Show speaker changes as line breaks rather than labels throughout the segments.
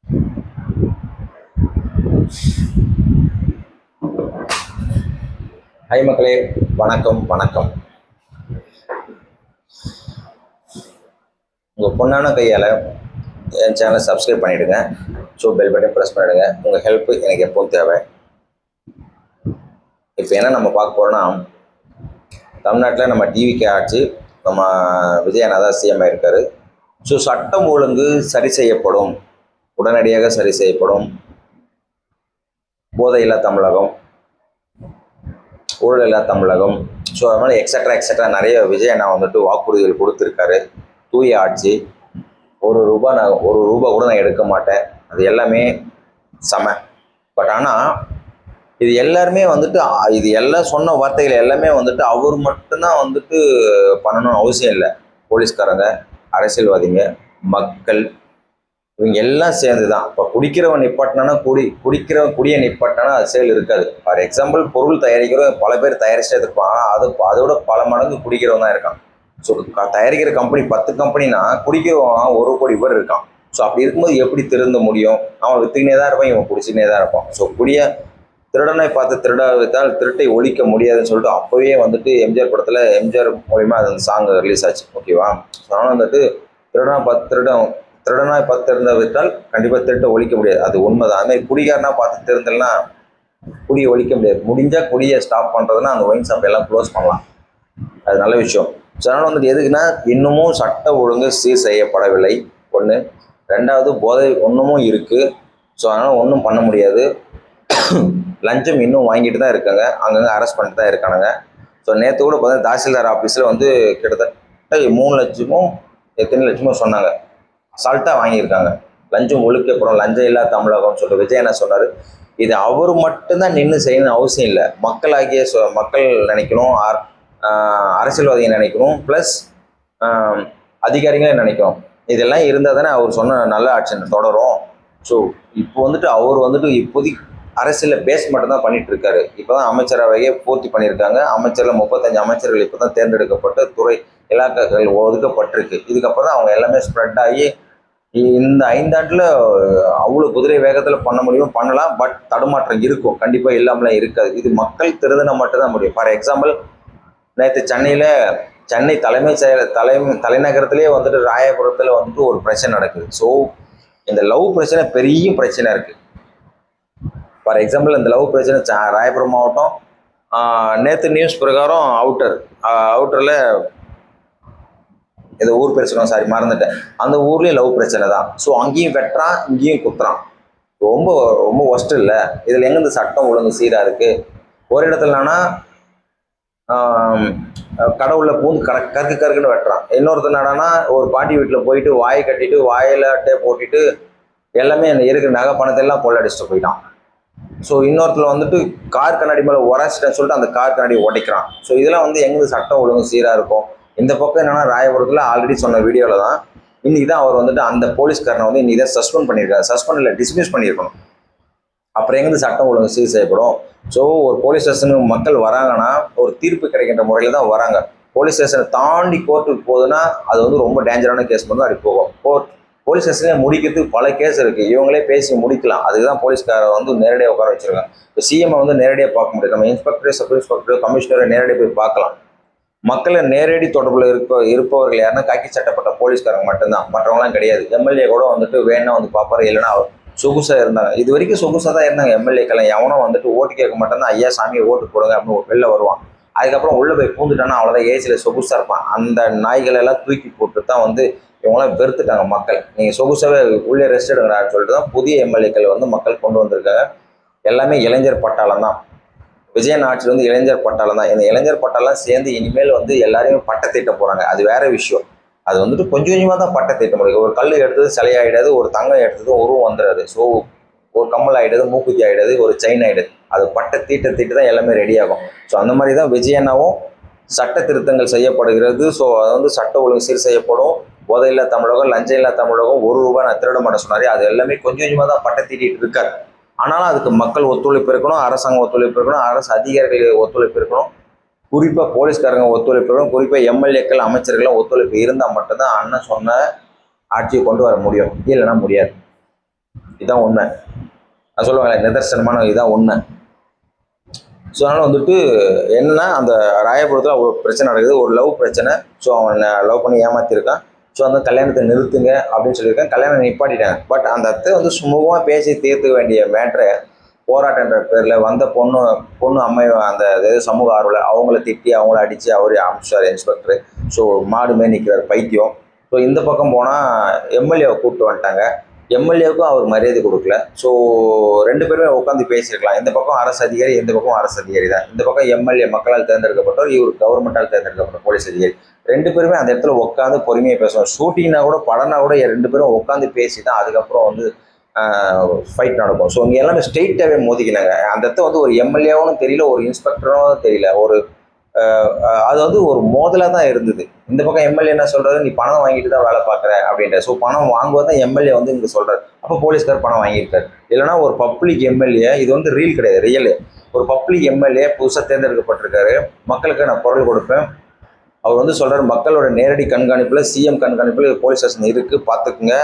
High மக்களே, வணக்கம் வணக்கம். உங்கள் பொண்ணான கையால் என் சேனலை சப்ஸ்கிரைப் பண்ணிவிடுங்க. ஸோ பெல் பட்டன் ப்ரெஸ் பண்ணிவிடுங்க. உங்கள் ஹெல்ப்பு எனக்கு எப்போவும் தேவை. இப்போ என்ன நம்ம பார்க்க போகிறோன்னா, தமிழ்நாட்டில் நம்ம டிவிக்கு ஆட்சி, நம்ம விஜய் அண்ணா தான் சிஎம் ஆகிருக்காரு. ஸோ சட்டம் ஒழுங்கு சரி செய்யப்படும், உடனடியாக சரி செய்யப்படும். போதையில்லா தமிழகம், ஊழல் இல்லா தமிழகம், ஸோ அது மாதிரி எக்ஸட்ரா நிறைய விஜய் அண்ணா வந்துட்டு வாக்குறுதிகள் கொடுத்துருக்காரு. தூய ஆட்சி, ஒரு ரூபா கூட நான் எடுக்க மாட்டேன், அது எல்லாமே செம. பட் ஆனால் இது எல்லாருமே வந்துட்டு இது எல்லாம் சொன்ன வார்த்தைகள் எல்லாமே வந்துட்டு அவர் மட்டும்தான் வந்துட்டு பண்ணணும்னு அவசியம் இல்லை. போலீஸ்காரங்க, அரசியல்வாதிங்க, மக்கள், இவங்க எல்லாம் சேர்ந்து தான். இப்போ குடிக்கிறவன் நிப்பாட்டினா குடியை நிப்பாட்டினா அது சேல் இருக்காது. ஃபார் எக்ஸாம்பிள், பொருள் தயாரிக்கிறவன் பல பேர் தயாரிச்சுட்டு இருப்பான், ஆனால் அதோட பல மடங்கு குடிக்கிறவன் தான் இருக்கான். ஸோ தயாரிக்கிற கம்பெனி 10 கம்பெனினா குடிக்கிறவன் 1 கோடி பேர் இருக்கான். ஸோ அப்படி இருக்கும்போது எப்படி திருந்த முடியும்? அவன் வித்துக்கினே தான் இருப்பான், இவன் குடிச்சுக்கினே தான் இருப்பான். ஸோ திருடனை பார்த்து திருடாவிட்டால் திருட்டை ஒழிக்க முடியாதுன்னு சொல்லிட்டு அப்போவே வந்துட்டு எம்ஜிஆர் படத்தில் எம்ஜிஆர் மூலிமா அது சாங் ரிலீஸ் ஆச்சு. ஓகேவா? ஸோ அதனால் வந்துட்டு திருடனாய் பார்த்து திருந்த விட்டால் கண்டிப்பாக திருட்டை ஒழிக்க முடியாது, அது உண்மைதான். அதுமாதிரி குடிகாரனா பார்த்து திருந்தல்னா குடியை ஒழிக்க முடியாது. முடிஞ்சால் குடியை ஸ்டாப் பண்ணுறதுன்னா அந்த ஒயின் ஷாப் எல்லாம் க்ளோஸ் பண்ணலாம், அது நல்ல விஷயம். ஸோ அதனால் வந்துட்டு எதுக்குன்னா, இன்னமும் சட்ட ஒழுங்கு சீர் செய்யப்படவில்லை, ஒன்று. ரெண்டாவது, போதை இன்னமும் இருக்குது. ஸோ அதனால் ஒன்றும் பண்ண முடியாது. லஞ்சம் இன்னும் வாங்கிட்டு தான் இருக்காங்க, அங்கங்கே அரெஸ்ட் பண்ணிட்டு தான் இருக்கானுங்க. ஸோ நேற்று கூட பார்த்தீங்கன்னா தாசில்தார் ஆஃபீஸில் வந்து கிட்டத்தட்ட 3 லட்சமோ எத்தனை லட்சமோ சொன்னாங்க, அசால்ட்டாக வாங்கியிருக்காங்க. லஞ்சம் ஒழிக்கப்புறம் லஞ்சம் இல்லா தமிழகம்னு சொல்லிட்டு விஜய் என்ன சொன்னார். இது அவர் மட்டும்தான் நின்று செய்யணும்னு அவசியம் இல்லை. மக்கள் நினைக்கணும், அரசியல்வாதிகள் நினைக்கணும், ப்ளஸ் அதிகாரிகளே நினைக்கணும். இதெல்லாம் இருந்தால் தானே அவர் சொன்ன நல்ல ஆட்சி தொடரும். ஸோ இப்போ வந்துட்டு அவர் வந்துட்டு இப்போதைக்கு அரசியலில் பேஸ் மட்டும் தான் பண்ணிட்டு இருக்காரு. இப்போ தான் அமைச்சரவையே பூர்த்தி பண்ணியிருக்காங்க. அமைச்சரில் 35 அமைச்சர்கள் இப்போ தான் தேர்ந்தெடுக்கப்பட்டு துறை இலாக்காக்கள் ஒதுக்கப்பட்டிருக்கு. இதுக்கப்புறம் தான் அவங்க எல்லாமே ஸ்ப்ரெட் ஆகி இந்த 5 ஆண்டில் அவ்வளோ குதிரை வேகத்தில் பண்ண முடியும், பண்ணலாம். பட் தடுமாற்றம் இருக்கும், கண்டிப்பாக இல்லாமலாம் இருக்காது. இது மக்கள் திருதினா மட்டும்தான் முடியும். ஃபார் எக்ஸாம்பிள், நேற்று சென்னை தலைநகரத்திலே வந்துட்டு ராயபுரத்தில் வந்துட்டு ஒரு பிரச்சனை நடக்குது. ஸோ இந்த லவ் பிரச்சனை பெரிய பிரச்சனை இருக்குது. ஃபார் எக்ஸாம்பிள், இந்த லவ் பிரச்சனை ராயபுரம் மாவட்டம், நேற்று நியூஸ் பிரகாரம் அவுட்டரில் ஏதோ ஊர் பேர் சொல்லுவாங்க, சாரி மறந்துட்டேன், அந்த ஊர்லேயும் லவ் பிரச்சனை தான். ஸோ அங்கேயும் வெட்டுறான், இங்கேயும் குத்துறான். ரொம்ப ரொம்ப ஒஸ்ட் இல்லை? இதில் எங்கே இந்த சட்டம் ஒழுங்கு சீராக இருக்குது? ஒரு இடத்துலனா கடவுளில் பூந்து கருக்குன்னு வெட்டுறான். இன்னொருத்தர் என்னடானா ஒரு பாட்டி வீட்டில் போயிட்டு வாயை கட்டிட்டு வாயில் டேப் போட்டிட்டு எல்லாமே இருக்கிற நகை பணத்தை எல்லாம் கொள்ளடிச்சிட்டு போயிட்டான். ஸோ இன்னொருத்தர் வந்துட்டு கார் கண்ணாடி மேலே உரைச்சிட்டேன்னு சொல்லிட்டு அந்த கார் கண்ணாடி உடைக்கிறான். ஸோ இதெல்லாம் வந்து எங்கே சட்டம் ஒழுங்கு சீராக இருக்கும்? இந்த பக்கம் என்னன்னா, ராயபுரத்தில் ஆல்ரெடி சொன்ன வீடியோவில் தான் இன்றைக்கி தான் அவர் வந்துட்டு அந்த போலீஸ்காரனை வந்து இன்றைக்கி தான் சஸ்பெண்ட் பண்ணியிருக்காரு. சஸ்பெண்ட் இல்லை, டிஸ்மிஸ் பண்ணியிருக்கணும். அப்புறம் எங்கே சட்டம் ஒழுங்கு சீர் செய்யப்படும்? ஸோ ஒரு போலீஸ் ஸ்டேஷனுக்கு மக்கள் வராங்கன்னா ஒரு தீர்ப்பு கிடைக்கின்ற முறையில் தான் வராங்க. போலீஸ் ஸ்டேஷனை தாண்டி கோர்ட்டுக்கு போகுதுன்னா அது வந்து ரொம்ப டேஞ்சரான கேஸ் மட்டும் அப்படி போகும். போலீஸ் ஸ்டேஷன்லேயே முடிக்கிறதுக்கு பல கேஸ் இருக்குது, இவங்களே பேசி முடிக்கலாம். அதுக்கு தான் போலீஸ்காரை வந்து நேரடியாக உட்கார வச்சுருக்காங்க. இப்போ சிஎம்ஐ வந்து நேரடியாக பார்க்க முடியாது, நம்ம இன்ஸ்பெக்டர், சப் இன்ஸ்பெக்டர், கமிஷனரை நேரடியாக போய் பார்க்கலாம். மக்களை நேரடி தொடர்பில் இருப்பவர்கள் யாருன்னா காக்கி சட்டப்பட்ட போலீஸ்காரங்க மட்டும்தான், மற்றவங்களாம் கிடையாது. எம்எல்ஏ கூட வந்துட்டு வேணா வந்து பார்ப்பாரு, இல்லைன்னா சொகுசாக இருந்தாங்க. இது வரைக்கும் சொகுசாக தான் இருந்தாங்க எம்எல்ஏக்கெல்லாம். எவனும் வந்துட்டு ஓட்டு கேட்க மாட்டேன்னா ஐயா சாமியை ஓட்டு போடுங்க அப்படின்னு வெளில வருவான். அதுக்கப்புறம் உள்ளே போய் பூந்துட்டானா அவ்வளோதான், ஏசியில் சொகுசாக இருப்பான். அந்த நாய்களெல்லாம் தூக்கி போட்டு தான் வந்து இவங்களாம் வெறுத்துட்டாங்க மக்கள். நீங்கள் சொகுசாகவே உள்ளே ரெஸ்ட் எடுங்கிறான்னு சொல்லிட்டு தான் புதிய எம்எல்ஏக்கள் வந்து மக்கள் கொண்டு வந்திருக்காங்க. எல்லாமே இளைஞர் பட்டாளம் தான். விஜயன் ஆட்சியில் வந்து இளைஞர் பட்டாளம் தான். இந்த இளைஞர் பட்டாளம் சேர்ந்து இனிமேல் வந்து எல்லாரையும் பட்டை தீட்ட போகிறாங்க. அது வேற விஷயம். அது வந்துட்டு கொஞ்சம் கொஞ்சமாக தான் பட்டை தீட்ட முடியும். ஒரு கல் எடுத்தது சிலையாயிடாது, ஒரு தங்கம் எடுத்தது உருவம் வந்துடாது. ஸோ ஒரு கம்மல் ஆகிடுது, மூக்குத்தி ஆகிடுது, ஒரு செயின் ஆகிடுது. அது பட்டை தீட்ட தான் எல்லாமே ரெடி ஆகும். ஸோ அந்த மாதிரி தான் விஜயண்ணாவும் சட்ட திருத்தங்கள் செய்யப்படுகிறது. ஸோ அது வந்து சட்ட ஒழுங்கு சீர் செய்யப்படும். போதையில்லா தமிழகம், லஞ்சம் இல்லா தமிழகம், 1 ரூபா நான் திருட மாட்டேன் சொன்னார். அது எல்லாமே கொஞ்சம் கொஞ்சமாக தான் பட்டை தீட்டிட்டு இருக்காரு. ஆனாலும் அதுக்கு மக்கள் ஒத்துழைப்பு இருக்கணும், அரசாங்கம் ஒத்துழைப்பு இருக்கணும், அரசு அதிகாரிகள் ஒத்துழைப்பு இருக்கணும், குறிப்பாக போலீஸ்காரங்க ஒத்துழைப்பு இருக்கணும், குறிப்பாக எம்எல்ஏக்கள், அமைச்சர்கள் ஒத்துழைப்பு இருந்தால் மட்டும்தான் அண்ணன் சொன்ன ஆட்சியை கொண்டு வர முடியும், இல்லைன்னா முடியாது. இதுதான் உண்மை. நான் சொல்லுவாங்களே நிதர்சனமான இதுதான் உண்மை. ஸோ அதனால் வந்துட்டு என்னன்னா, அந்த ராயபுரத்தில் ஒரு பிரச்சனை நடக்குது, ஒரு லவ் பிரச்சனை. ஸோ அவன் லவ் பண்ணி ஏமாத்திருக்கான். ஸோ அந்த கல்யாணத்தை நிறுத்துங்க அப்படின்னு சொல்லியிருக்கேன். கல்யாணம் நிப்பாட்டிட்டாங்க. பட் அந்த அத்தை வந்து சுமூகமாக பேசி தீர்த்துக்க வேண்டிய மேட்ரை போராட்டன்ற பேரில் வந்த பொண்ணு அம்மை அந்த சமூக ஆர்வலர் அவங்கள திட்டி அவங்கள அடித்து அவர் அமிச்சார் இன்ஸ்பெக்டர். ஸோ மாடு மேய் நிற்கிறார் பைத்தியம். ஸோ இந்த பக்கம் போனால் எம்எல்ஏவை கூப்பிட்டு வந்துட்டாங்க. எம்எல்ஏவுக்கும் அவர் மரியாதை கொடுக்கல. ஸோ ரெண்டு பேருமே உட்காந்து பேசியிருக்கலாம். இந்த பக்கம் அரசு அதிகாரி, இந்த பக்கம் அரசு அதிகாரி தான். இந்த பக்கம் எம்எல்ஏ மக்களால் தேர்ந்தெடுக்கப்பட்டவர், இவர் கவர்மெண்டால் தேர்ந்தெடுக்கப்பட்ட போலீஸ் அதிகாரி. ரெண்டு பேருமே அந்த இடத்துல உட்காந்து பொறுமையாக பேசுவாங்க. ஷூட்டிங்னா கூட படம்னா கூட ரெண்டு பேரும் உட்காந்து பேசி தான் அதுக்கப்புறம் வந்து ஃபைட் நடக்கும். ஸோ இங்கே எல்லாமே ஸ்ட்ரெயிட்டாகவே மோதிக்கினாங்க. அந்த இடத்துல வந்து ஒரு எம்எல்ஏவும் தெரியல, ஒரு இன்ஸ்பெக்டரும் தெரியல. அது வந்து ஒரு மோதலாக தான் இருந்தது. இந்த பக்கம் எம்எல்ஏ என்ன சொல்கிறாரு, நீ பணம் வாங்கிட்டு தான் வேலை பார்க்குற அப்படின்ற. ஸோ பணம் வாங்குவது தான் எம்எல்ஏ வந்து இங்கே சொல்கிறார். அப்போ போலீஸ்கார் பணம் வாங்கியிருக்காரு. இல்லைனா ஒரு பப்ளிக் எம்எல்ஏ, இது வந்து ரீல் கிடையாது, ரியல். ஒரு பப்ளிக் எம்எல்ஏ புதுசாக தேர்ந்தெடுக்கப்பட்டிருக்காரு. மக்களுக்கு நான் குரல் கொடுப்பேன். அவர் வந்து சொல்கிறார், மக்களோட நேரடி கண்காணிப்பில், சிஎம் கண்காணிப்பில் போலீஸ் ஸ்டேஷன் இருக்குது, பார்த்துக்குங்க.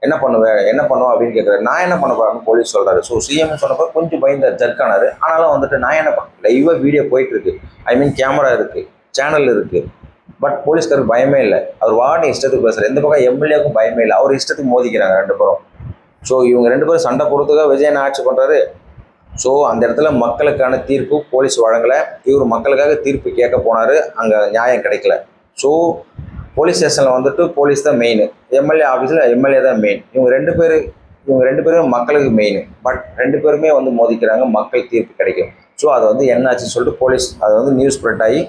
என்ன பண்ணுவோம் அப்படின்னு கேட்குறாரு. நான் என்ன பண்ண போறேன்னு போலீஸ் சொல்கிறாரு. ஸோ சிஎம் சொன்னப்போ கொஞ்சம் பயந்த ஜர்க்கானாரு. ஆனாலும் வந்துட்டு நான் என்ன லைவாக வீடியோ போயிட்டுருக்கு, கேமரா இருக்குது, சேனல் இருக்குது. பட் போலீஸ்காருக்கு பயமே இல்லை. அவர் வார்டு இஷ்டத்துக்கு பேசுகிறார். எந்த பக்கம் எம்எல்ஏக்கும் பயமே இல்லை. அவர் இஷ்டத்துக்கு மோதிக்கிறாங்க ரெண்டு பேரும். ஸோ இவங்க ரெண்டு பேரும் சண்டை போடுறதுக்காக விஜயன் ஆட்சி பண்ணுறாரு. ஸோ அந்த இடத்துல மக்களுக்கான தீர்ப்பு போலீஸ் வழங்கலை. இவர் மக்களுக்காக தீர்ப்பு கேட்க போனார். அங்கே நியாயம் கிடைக்கல. ஸோ போலீஸ் ஸ்டேஷனில் வந்துட்டு போலீஸ் தான் மெயின், எம்எல்ஏ ஆஃபீஸில் எம்எல்ஏ தான் மெயின். இவங்க ரெண்டு பேரும் மக்களுக்கு மெயின். பட் ரெண்டு பேருமே வந்து மோதிக்கிறாங்க, மக்கள் தீர்ப்பு கிடைக்கும். ஸோ அதை வந்து என்னாச்சுன்னு சொல்லிட்டு போலீஸ் அதை வந்து நியூஸ் ஸ்ப்ரெட் ஆகி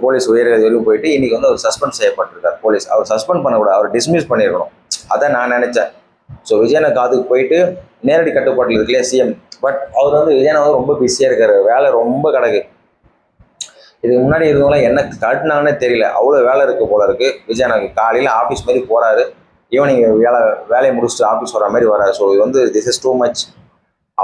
போலீஸ் உயரதிகாரியும் போயிட்டு இன்றைக்கி வந்து அவர் சஸ்பெண்ட் செய்யப்பட்டிருக்கார். போலீஸ் அவர் சஸ்பெண்ட் பண்ணக்கூடாது, அவர் டிஸ்மிஸ் பண்ணியிருக்கணும். அதான் நான் நினச்சேன். ஸோ விஜயனை காதுக்கு போயிட்டு நேரடி கட்டுப்பாட்டில் இருக்குல்லையா சிஎம். பட் அவர் வந்து விஜயனை வந்து ரொம்ப பிஸியாக இருக்கார், வேலை ரொம்ப கிடக்கு. இதுக்கு முன்னாடி இருந்தவங்களாம் என்ன காட்டினாங்கன்னே தெரியல, அவ்வளோ வேலை இருக்குது போல இருக்குது. விஜயனுக்கு காலையில் ஆஃபீஸ் மாதிரி போகிறாரு, ஈவினிங் வேலையை முடிச்சுட்டு ஆஃபீஸ் வர மாதிரி வராரு. ஸோ இது வந்து திஸ் இஸ் டூ மச்.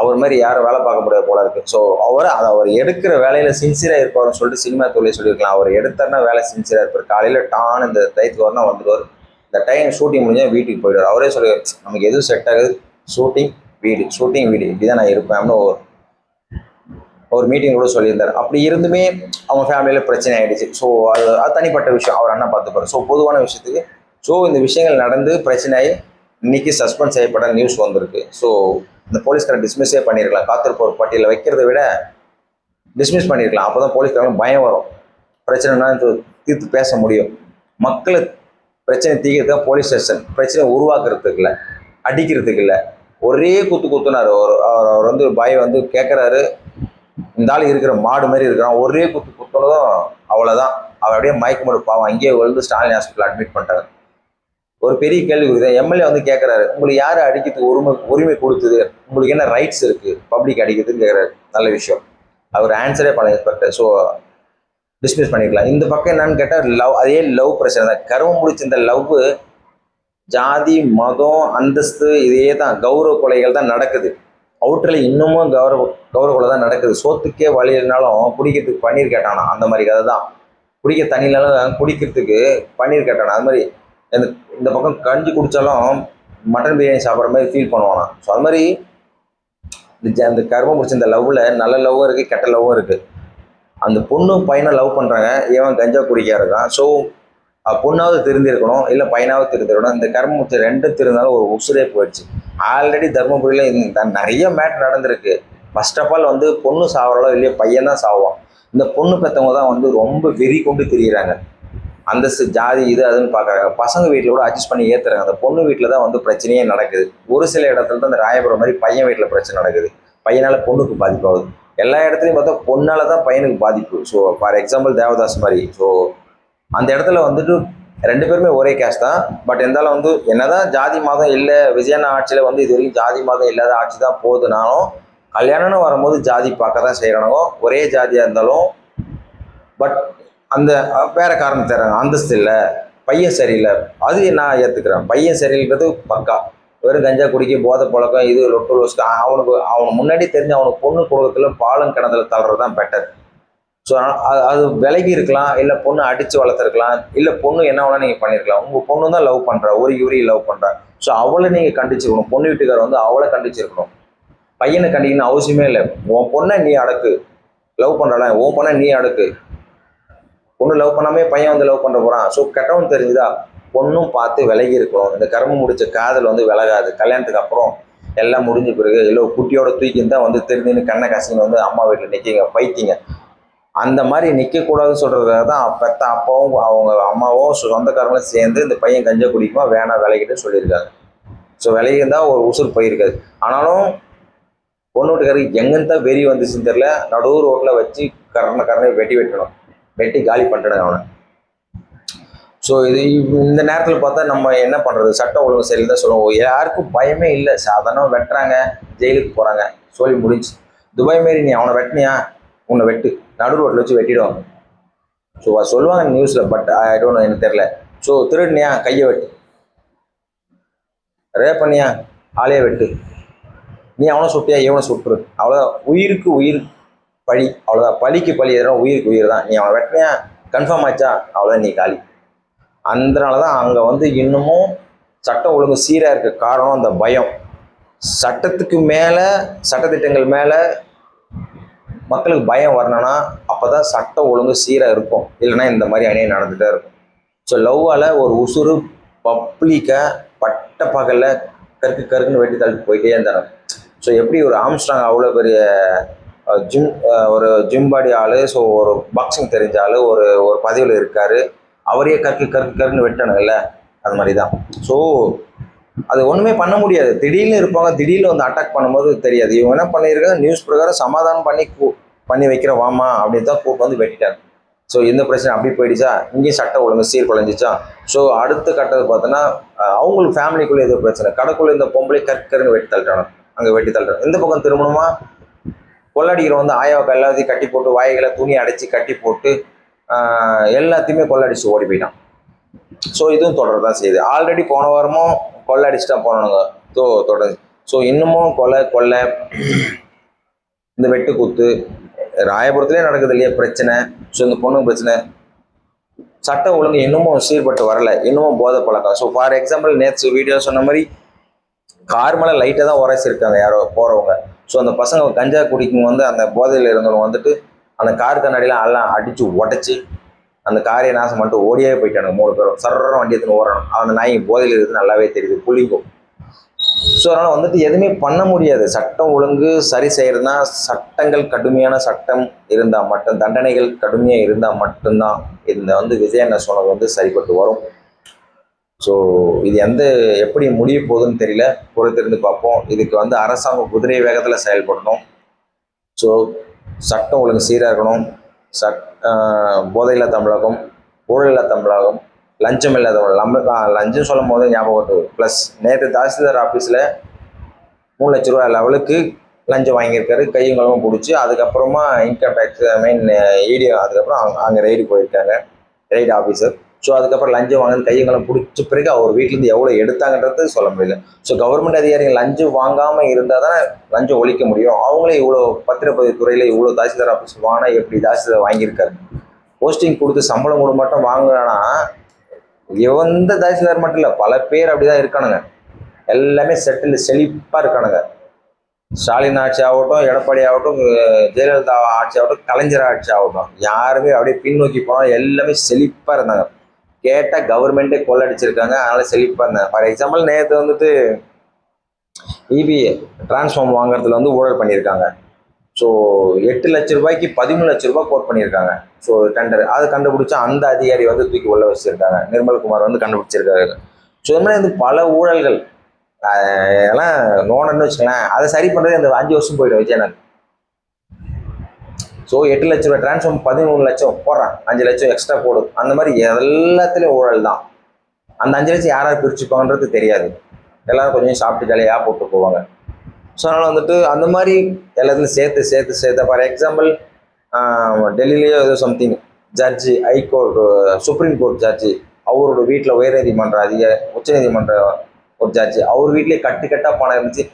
அவர் மாதிரி யாரும் வேலை பார்க்க முடியாது போல இருக்குது. ஸோ அவர் எடுக்கிற வேலையில் சின்சியராக இருப்பார்னு சொல்லிட்டு சினிமா தொழில் சொல்லியிருக்கலாம். அவர் எடுத்தாருன்னா வேலை சின்சியராக இருப்பார். காலையில் டான் இந்த டயத்துக்கு வரனா வந்துடுவார். இந்த டைம் ஷூட்டிங் முடிஞ்சால் வீட்டுக்கு போயிடுவார். அவரே சொல்லி நமக்கு எதுவும் செட் ஆகுது, ஷூட்டிங் வீடு இப்படி தான் நான் இருப்பேன் அப்படின்னு ஒரு மீட்டிங் கூட சொல்லியிருந்தார். அப்படி இருந்துமே அவங்க ஃபேமிலியில் பிரச்சனை ஆகிடுச்சு. ஸோ அது தனிப்பட்ட விஷயம், அவர் அண்ணா பார்த்துப்பார். ஸோ பொதுவான விஷயத்துக்கு ஸோ இந்த விஷயங்கள் நடந்து பிரச்சனையாகி இன்னைக்கு சஸ்பெண்ட் செய்யப்பட்ட நியூஸ் வந்திருக்கு. ஸோ இந்த போலீஸ்காரை டிஸ்மிஸே பண்ணியிருக்கலாம். காத்திருப்போர் பட்டியலில் வைக்கிறத விட டிஸ்மிஸ் பண்ணியிருக்கலாம். அப்போ தான் போலீஸ்காரங்க பயம் வரும், பிரச்சனைனா தீர்த்து பேச முடியும். மக்களை பிரச்சனை தீர்க்கிறதுக்கு போலீஸ் ஸ்டேஷன், பிரச்சனை உருவாக்குறதுக்கு இல்லை, அடிக்கிறதுக்கு இல்லை. ஒரே குத்துனார். அவர் வந்து பயம் வந்து கேட்குறாரு, இந்த ஆள் இருக்கிற மாடு மாதிரி இருக்கிறான், ஒரே குத்துனதும் அவ்வளோதான். அவர் அப்படியே மயக்கமுறை பாவம் அங்கேயே விழுந்து ஸ்டாலின் ஹாஸ்பிட்டல் அட்மிட் பண்ணிட்டாங்க. ஒரு பெரிய கேள்வி இருக்குது. எம்எல்ஏ வந்து கேட்குறாரு, உங்களுக்கு யார் அடிக்கிறதுக்கு உரிமை கொடுத்தது, உங்களுக்கு என்ன ரைட்ஸ் இருக்குது பப்ளிக் அடிக்கிறதுன்னு கேட்குறாரு. நல்ல விஷயம், அவர் ஆன்சரே பண்ண இன்ஸ்பெக்டர். ஸோ டிஸ்மிஸ் பண்ணிக்கலாம். இந்த பக்கம் என்னன்னு கேட்டால் அதே லவ் பிரச்சனை தான். கருவம் முடிச்ச இந்த லவ் ஜாதி மதம் அந்தஸ்து இதே தான், கௌரவ கொலைகள் தான் நடக்குது. அவுட்டரில் இன்னமும் கௌரவ கொலை தான் நடக்குது. சோத்துக்கே வழி இருந்தாலும் குடிக்கிறதுக்கு பன்னீர் கேட்டானா, அந்த மாதிரி கதை தான். குடிக்க தண்ணியினாலும் குடிக்கிறதுக்கு பன்னீர் கேட்டானா. அது மாதிரி இந்த பக்கம் கஞ்சி குடித்தாலும் மட்டன் பிரியாணி சாப்பிட்ற மாதிரி ஃபீல் பண்ணுவானா. ஸோ அது மாதிரி இந்த கர்மம் முடிச்ச இந்த லவ்வில் நல்ல லவ்வும் இருக்குது, கெட்ட லவ்வும் இருக்குது. அந்த பொண்ணு பையனை லவ் பண்ணுறாங்க, இவன் கஞ்சா குடிக்க இருக்கான். ஸோ பொண்ணாவது திருந்திருக்கணும், இல்லை பையனாவது திருந்திருக்கணும். இந்த கர்மம் முடிச்ச ரெண்டும் திருந்தாலும் ஒரு உசுரே போயிடுச்சு. ஆல்ரெடி தர்மபுரியில் நிறைய மேட்டர் நடந்திருக்கு. ஃபர்ஸ்ட் ஆஃப் ஆல் வந்து பொண்ணு சாவறாலோ இல்லையோ பையன் தான் சாவான். இந்த பொண்ணு பெற்றவங்க தான் வந்து ரொம்ப வெறி கொண்டு திரியிறாங்க. அந்தஸ்து ஜாதி இது அதுன்னு பார்க்குறாங்க. பசங்க வீட்டில் கூட அட்ஜஸ்ட் பண்ணி ஏற்றுறாங்க. அந்த பொண்ணு வீட்டில் தான் வந்து பிரச்சனையே நடக்குது. ஒரு சில இடத்துல தான் இந்த ராயபுரம் மாதிரி பையன் வீட்டில் பிரச்சனை நடக்குது. பையனால் பொண்ணுக்கு பாதிப்பாகுது. எல்லா இடத்துலையும் பார்த்தா பொண்ணால் தான் பையனுக்கு பாதிப்பு. ஸோ ஃபார் எக்ஸாம்பிள் தேவதாஸ் மாதிரி. ஸோ அந்த இடத்துல வந்துட்டு ரெண்டு பேருமே ஒரே கேஸ்ட் தான். பட் இருந்தாலும் வந்து என்னதான் ஜாதி மதம் இல்லை, விஜயண்ணா ஆட்சியில் வந்து இது வரைக்கும் ஜாதி மதம் இல்லாத ஆட்சி தான் போகுதுனாலும் கல்யாணம்னு வரும்போது ஜாதி பார்க்க தான் செய்கிறாங்க. ஒரே ஜாதியாக இருந்தாலும் பட் அந்த வேற காரணம் தர்றாங்க. அந்தஸ்து இல்லை, பையன் சரியில்லை, அது நான் ஏற்றுக்கிறேன். பையன் சரியில்லைன்றது பக்கா. வெறும் கஞ்சா குடிக்க, போதை பழக்கம், இது லொட்டு லோஸ்க்கு அவனுக்கு முன்னாடி தெரிஞ்சு அவனுக்கு பொண்ணு கொடுக்கறதுல பாலம் கிணத்துல தள்ளுறது தான் பெட்டர். ஸோ அது விலகி இருக்கலாம், இல்லை பொண்ணு அடித்து வளர்த்துருக்கலாம், இல்லை பொண்ணு என்ன வேணால் நீங்கள் பண்ணியிருக்கலாம். உங்கள் பொண்ணு தான் லவ் பண்ணுறா, ஒரு லவ் பண்ணுறா. ஸோ அவளை நீங்கள் கண்டிச்சிருக்கணும். பொண்ணு வீட்டுக்காரர் வந்து அவளை கண்டிச்சிருக்கணும். பையனை கண்டிக்கணும்னு அவசியமே இல்லை. உன் பொண்ணை நீ அடக்கு, லவ் பண்ணுறாள உன் பொண்ணை நீ அடக்கு. பொண்ணு லவ் பண்ணாமே பையன் வந்து லவ் பண்ண போகிறான். ஸோ கெட்டவன் தெரிஞ்சுதா, பொண்ணும் பார்த்து விலகி இருக்கணும். இந்த கர்மம் முடிச்ச காதல் வந்து விலகாது. கல்யாணத்துக்கு அப்புறம் எல்லாம் முடிஞ்ச பிறகு எல்லோ குட்டியோட தூக்கின்னு தான் வந்து தெரிஞ்சுன்னு கண்ணை கசின்னு வந்து அம்மா வீட்டில் நிற்கிங்க, பைத்திங்க. அந்த மாதிரி நிற்கக்கூடாதுன்னு சொல்கிறதுக்காக தான் பெத்த அப்பாவும் அவங்க அம்மாவும் சொந்தக்காரங்களும் சேர்ந்து இந்த பையன் கஞ்சா குடிக்குமா வேணாம் விலகிட்டு சொல்லியிருக்காங்க. ஸோ விலகி இருந்தால் ஒரு உசுர் போயிருக்காது. ஆனாலும் பொண்ணு வீட்டுக்காரருக்கு எங்கேருந்து தான் வெறி வந்துச்சுன்னு தெரியல, நடு ரோட்டில் வச்சு கரணை வெட்டணும், வெட்டி காலி பண்ணிட்டேன் அவனை. ஸோ இந்த நேரத்தில் பார்த்தா நம்ம என்ன பண்ணுறது, சட்டம் ஒழுங்கு சரியில் தான் சொல்லுவோம். யாருக்கும் பயமே இல்லை. சாதாரணம் வெட்டுறாங்க, ஜெயிலுக்கு போகிறாங்க, சொல்லி முடிஞ்சு. துபாய் மாரி நீ அவனை வெட்டினியா, உன்னை வெட்டு, நடு ரோட்டில் வச்சு வெட்டிடுவாங்க. ஸோ அது சொல்லுவாங்க நியூஸில், பட் ஐ டோன்ட் நோ, எனக்கு தெரில. ஸோ திருடுனியா கையை வெட்டு, ரேப் பண்ணியா ஆளையே வெட்டு, நீ அவனை சுட்டியா இவனை சுட்டுரு, அவ்வளோதான். உயிருக்கு உயிர் பழி, அவ்வளோதான். பழிக்கு பழி எதுனா உயிருக்கு உயிர் தான். நீ அவனை வெட்டினியா கன்ஃபார்ம் ஆச்சா, அவ்வளோதான், நீ காலி. அதனால தான் அங்கே வந்து இன்னமும் சட்டம் ஒழுங்கு சீராக இருக்க காரணம் அந்த பயம். சட்டத்துக்கு மேலே, சட்டத்திட்டங்கள் மேலே மக்களுக்கு பயம் வரணும்னா அப்போ தான் சட்டம் ஒழுங்கு சீராக இருக்கும். இல்லைன்னா இந்த மாதிரி அணியம் நடந்துகிட்டே இருக்கும். ஸோ லவ்வால் ஒரு உசுறு பப்ளிக்காக பட்ட பகலில் கருக்குன்னு வெட்டி தள்ளிட்டு போயிட்டே இருந்தாங்க. ஸோ எப்படி ஒரு ஆம்ஸ்ட்ராங் அவ்வளோ பெரிய ஒரு ஜிம் பாடி ஆள், ஸோ ஒரு பாக்ஸிங் தெரிஞ்ச ஆள், ஒரு பதவியில் இருக்கார், அவரையே கருக்குன்னு வெட்டணுங்கல்ல, அது மாதிரி தான். ஸோ அது ஒன்றுமே பண்ண முடியாது. திடீர்னு இருப்பாங்க, திடீர்னு வந்து அட்டாக் பண்ணும்போது தெரியாது. இவங்க என்ன பண்ணியிருக்காங்க, நியூஸ் பிரகாரம் சமாதானம் பண்ணி வைக்கிற வாமா அப்படின்னு தான் கூப்பிட்டு வந்து வெட்டிட்டாங்க. ஸோ இந்த பிரச்சனை அப்படி போயிடுச்சா, இங்கேயும் சட்டம் ஒழுங்கு சீர்குலைஞ்சிச்சா. ஸோ அடுத்த கட்டத்தை பார்த்தோன்னா அவங்களுக்கு ஃபேமிலிக்குள்ளே ஏதோ பிரச்சனை, கடைக்குள்ளே இந்த பொம்பளை கருன்னு வெட்டி தள்ளிட்டாங்க, அங்கே வெட்டி தள்ளிட்டாங்க. இந்த பக்கம் திருமணமா கொள்ளடிக்கிறவன் வந்து ஆயாவுக்கு எல்லாத்தையும் கட்டி போட்டு வாய்களை துணி அடைச்சி கட்டி போட்டு எல்லாத்தையுமே கொள்ளடிச்சு ஓடி போயிட்டான். ஸோ இதுவும் தொடர்தான் செய்யுது. ஆல்ரெடி போன வாரமும் கொள்ளை அடிச்சுட்டா போனானுங்க, தொடருது. ஸோ இன்னமும் கொள்ளை இந்த வெட்டு குத்து ராயபுரத்துலேயே நடக்குது இல்லையா பிரச்சனை. ஸோ இந்த பொண்ணு பிரச்சனை, சட்டம் ஒழுங்கு இன்னமும் சீர்பட்டு வரலை, இன்னமும் போதை பழக்கம். ஸோ ஃபார் எக்ஸாம்பிள் நேற்று வீடியோ சொன்ன மாதிரி கார் மேலே லைட்டாக தான் உரைச்சிருக்காங்க யாரோ போகிறவங்க. ஸோ அந்த பசங்க கஞ்சா குடிக்கும் வந்து அந்த போதையில் இருந்தவங்க வந்துட்டு அந்த கார் கண்ணாடிலாம் எல்லாம் அடித்து உடச்சி அந்த காரையை நாசம் பண்ணிட்டு ஓடியே போயிட்டானுங்க 3 பேரும். சர்றம் வண்டி எடுத்துன்னு ஓடணும். அந்த நாய் போதையில் இருக்குது நல்லாவே தெரியுது, புளிங்கும். ஸோ அதனால் வந்துட்டு எதுவுமே பண்ண முடியாது. சட்டம் ஒழுங்கு சரி செய்கிறதுனா சட்டங்கள் கடுமையான சட்டம் இருந்தால் மட்டும், தண்டனைகள் கடுமையாக இருந்தால் மட்டும்தான் இந்த வந்து விஜய் என்ன சொன்னது வந்து சரிப்பட்டு வரும். ஸோ இது எப்படி முடிய போகுதுன்னு தெரியல, பொறுத்திருந்து பார்ப்போம். இதுக்கு வந்து அரசாங்கம் குதிரை வேகத்தில் செயல்படணும். ஸோ சட்டம் ஒழுங்கு சீராக இருக்கணும். போதையில்லா தமிழகம், ஊழலில்லா தமிழகம், லஞ்சம் இல்லாத லஞ்சம் சொல்லும் போது ஞாபகம் வருது. ப்ளஸ் நேற்று தாசில்தார் ஆஃபீஸில் 3 லட்ச ரூபா லெவலுக்கு லஞ்சம் வாங்கியிருக்காரு, கையங்களும் பிடிச்சி. அதுக்கப்புறமா இன்கம் டேக்ஸ் இடி, அதுக்கப்புறம் அங்கே ரெய்டு போயிருக்காங்க, ரெய்டு ஆஃபீஸர். ஸோ அதுக்கப்புறம் லஞ்சம் வாங்கினது கையங்களும் பிடிச்ச பிறகு அவர் வீட்டிலேருந்து எவ்வளோ எடுத்தாங்கன்றது சொல்ல முடியல. ஸோ கவர்மெண்ட் அதிகாரிகள் லஞ்சம் வாங்காமல் இருந்தால் தான் லஞ்சம் ஒழிக்க முடியும். அவங்களே இவ்வளோ பத்திரப்பதிவு துறையில் இவ்வளோ தாசில்தார் ஆஃபீஸ் வாங்கினா எப்படி தாசில்தார் வாங்கியிருக்காரு, போஸ்டிங் கொடுத்து சம்பளம் கூட மட்டும் வாங்கினா எந்த தாசில்தார் மட்டும் இல்லை, பல பேர் அப்படி தான் இருக்கானுங்க. எல்லாமே செழிப்பாக இருக்கானுங்க. ஸ்டாலின் ஆட்சி ஆகட்டும், எடப்பாடி ஆகட்டும், ஜெயலலிதா ஆட்சி ஆகட்டும், கலைஞர் ஆட்சி ஆகட்டும், யாருமே அப்படியே பின்னோக்கி போனால் எல்லாமே செழிப்பாக இருந்தாங்க. கேட்டால் கவர்மெண்ட்டே கொள்ளடிச்சிருக்காங்க, அதனால் செழிப்பாக இருந்தாங்க. ஃபார் எக்ஸாம்பிள் நேற்று வந்துட்டு இபி டிரான்ஸ்ஃபார்ம் வாங்குறதுல வந்து ஊழல் பண்ணியிருக்காங்க. ஸோ 8 லட்ச ரூபாய்க்கு 13 லட்ச ரூபாய் கோட் பண்ணியிருக்காங்க. ஸோ டெண்டர் அது கண்டுபிடிச்சா அந்த அதிகாரி வந்து தூக்கி உள்ள வச்சுருக்காங்க, நிர்மல்குமார் வந்து கண்டுபிடிச்சிருக்காரு. ஸோ இது மாதிரி வந்து பல ஊழல்கள் எல்லாம் நோனன்னு வச்சுக்கலாம். அதை சரி பண்ணுறது இந்த 5 வருஷம் போயிடும் விஜயநாத். ஸோ 8 லட்ச ரூபாய் டிரான்ஸ்ஃபார்ம் 13 லட்சம் போடுறான், 5 லட்சம் எக்ஸ்ட்ரா போடுது. அந்த மாதிரி எல்லாத்துலேயும் ஊழல் தான். அந்த 5 லட்சம் யாராவது பிரிச்சுப்பாங்கன்றது தெரியாது. எல்லோரும் கொஞ்சம் சாப்பிட்டு ஜாலியாக போட்டு போவாங்க. ஸோ அதனால் வந்துட்டு அந்த மாதிரி எல்லாத்துலையும் சேர்த்து ஃபார் எக்ஸாம்பிள் டெல்லியிலேயே ஏதோ சம்திங் ஜட்ஜி, ஹைகோர்ட், சுப்ரீம் கோர்ட் ஜட்ஜி, அவரோட வீட்டில் உயர்நீதிமன்ற உச்சநீதிமன்ற ஒரு ஜட்ஜி, அவர் வீட்லேயே கட்டாக பணம் இருந்துச்சு.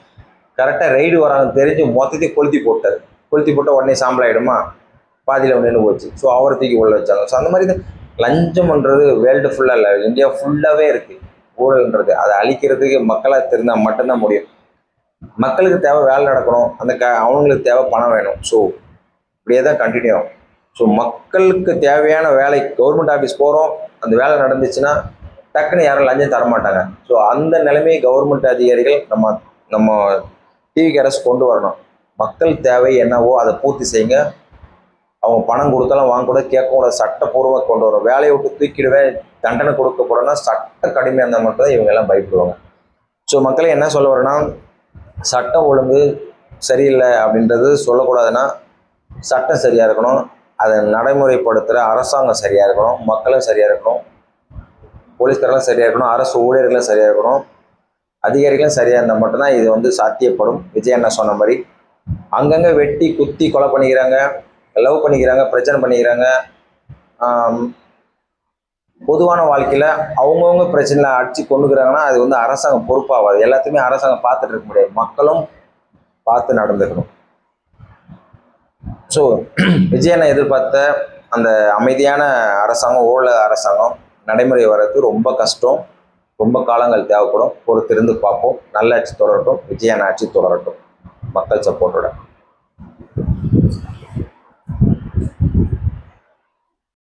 கரெக்டாக ரைடு வராங்கன்னு தெரிஞ்சு மொத்தத்தையும் கொளுத்தி போட்டார். கொளுத்தி போட்டால் உடனே சாம்பல் ஆகிடுமா, பாதியில் நின்று போச்சு. ஸோ அவரை தூக்கி உள்ள வச்சாங்க. ஸோ அந்த மாதிரி லஞ்சம்ன்றது வேர்ல்டு ஃபுல்லாக இல்லை, இந்தியா ஃபுல்லாகவே இருக்குது. ஊழல்ன்றது. அதை அழிக்கிறதுக்கு மக்களாக தெரிந்தால் மட்டும்தான் முடியும். மக்களுக்கு தேவை வேலை நடக்கணும், அவங்களுக்கு தேவை பணம் வேணும். ஸோ இப்படியே தான் கண்டினியூ ஆகும். ஸோ மக்களுக்கு தேவையான வேலை, கவர்மெண்ட் ஆஃபீஸ் போகிறோம், அந்த வேலை நடந்துச்சுன்னா டக்குன்னு யாரும் லஞ்சம் தரமாட்டாங்க. ஸோ அந்த நிலைமையை கவர்மெண்ட் அதிகாரிகள் நம்ம நம்ம டிவிக்கு அரசு கொண்டு வரணும். மக்கள் தேவை என்னவோ அதை பூர்த்தி செய்யுங்க. அவங்க பணம் கொடுத்தாலும் வாங்கக்கூட கேட்கக்கூட சட்டப்பூர்வமாக கொண்டு வரும். வேலையை விட்டு தூக்கிடுவேன், தண்டனை கொடுக்கப்படனா சட்ட கடுமையாக இருந்தால் மட்டும்தான் இவங்க எல்லாம் பயப்படுவாங்க. ஸோ மக்களை என்ன சொல்ல வரேன்னா, சட்டம் ஒழுங்கு சரியில்லை அப்படின்றது சொல்லக்கூடாதுன்னா, சட்டம் சரியாக இருக்கணும், அதை நடைமுறைப்படுத்துகிற அரசாங்கம் சரியாக இருக்கணும், மக்களும் சரியாக இருக்கணும், போலீஸ்காரெல்லாம் சரியாக இருக்கணும், அரசு ஊழியர்களும் சரியாக இருக்கணும், அதிகாரிகளும் சரியாக இருந்தால் மட்டும்தான் இது சாத்தியப்படும். விஜய் அண்ணா சொன்ன மாதிரி அங்கங்கே வெட்டி குத்தி கொலை பண்ணிக்கிறாங்க, லவ் பண்ணிக்கிறாங்க, பிரச்சனை பண்ணிக்கிறாங்க. பொதுவான வாழ்க்கையில் அவங்கவுங்க பிரச்சனையில் அடித்து கொண்டுக்கிறாங்கன்னா அது அரசாங்கம் பொறுப்பாகாது. எல்லாத்தையுமே அரசாங்கம் பார்த்துட்டு இருக்க முடியாது, மக்களும் பார்த்து நடந்துக்கணும். ஸோ விஜய் அண்ணா எதிர்பார்த்த அந்த அமைதியான அரசாங்கம், ஊழல் அரசாங்கம் நடைமுறை வர்றது ரொம்ப கஷ்டம், ரொம்ப காலங்கள் தேவைப்படும். பொறுத்திருந்து பார்ப்போம். நல்ல ஆட்சி தொடரட்டும், விஜய் அண்ணா ஆட்சி தொடரட்டும் மக்கள் சப்போர்ட்டோட.